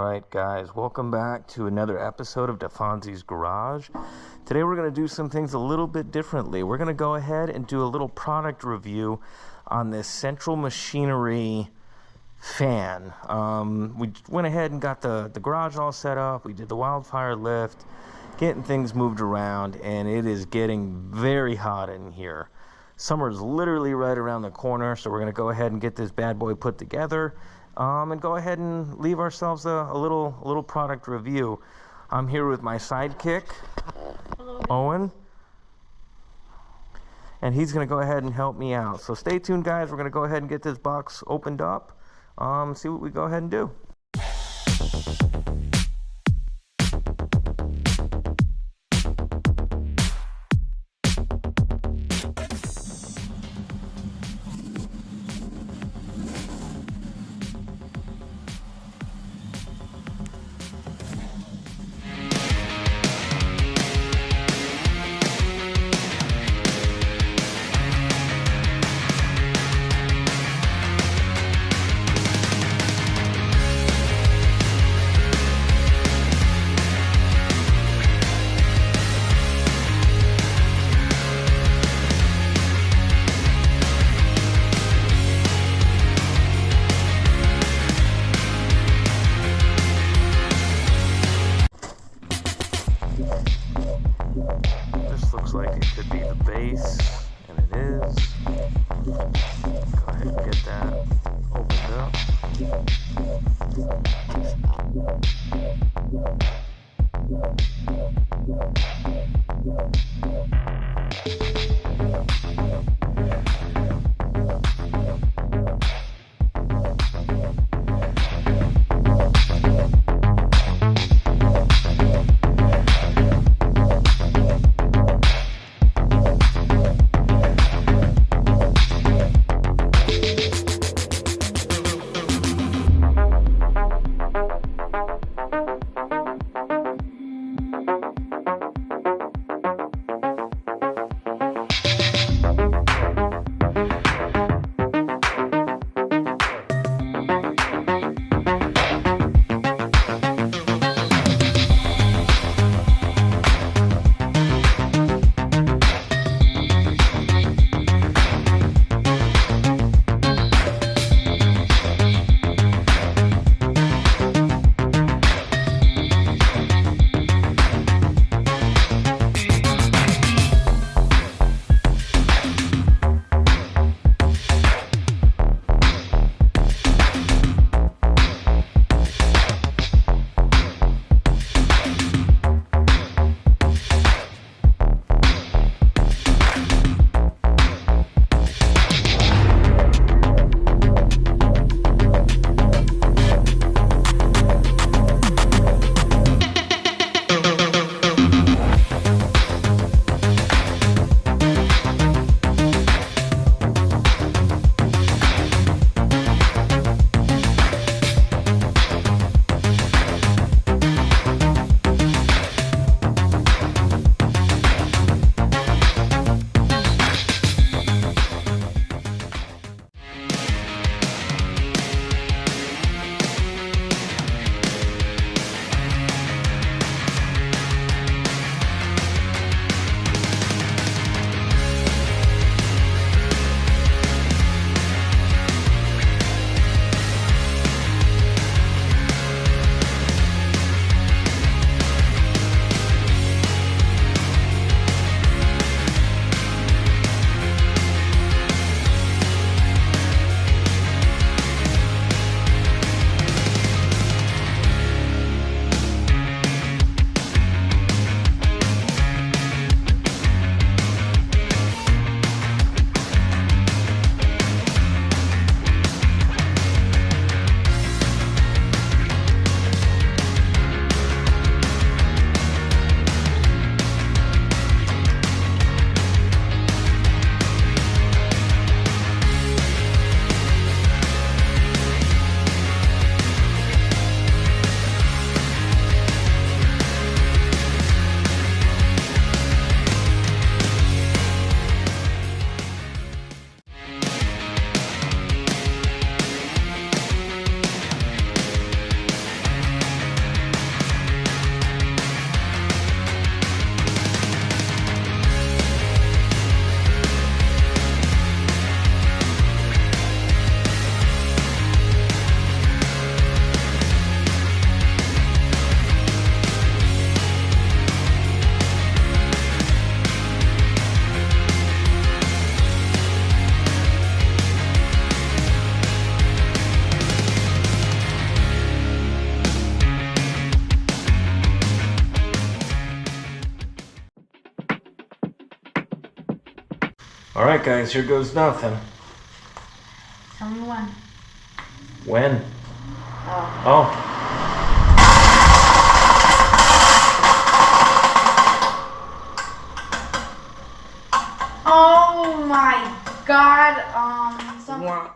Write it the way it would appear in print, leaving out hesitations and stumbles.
Alright guys, welcome back to another episode of Defonzie's Garage. Today we're going to do some things a little bit differently. We're going to go ahead and do a little product review on this Central Machinery fan. We went ahead and got the garage all set up. We did the wildfire lift, getting things moved around, and it is getting very hot in here. Summer's literally right around the corner, so we're going to go ahead and get this bad boy put together. And go ahead and leave ourselves a little product review. I'm here with my sidekick, hello, Owen, and he's going to go ahead and help me out. So stay tuned, guys. We're going to go ahead and get this box opened up, see what we go ahead and do. This looks like it could be the base, and it is. Go ahead and get that opened up. Alright guys, here goes nothing. Tell me when. When? Oh. Oh. Oh my god, Wah,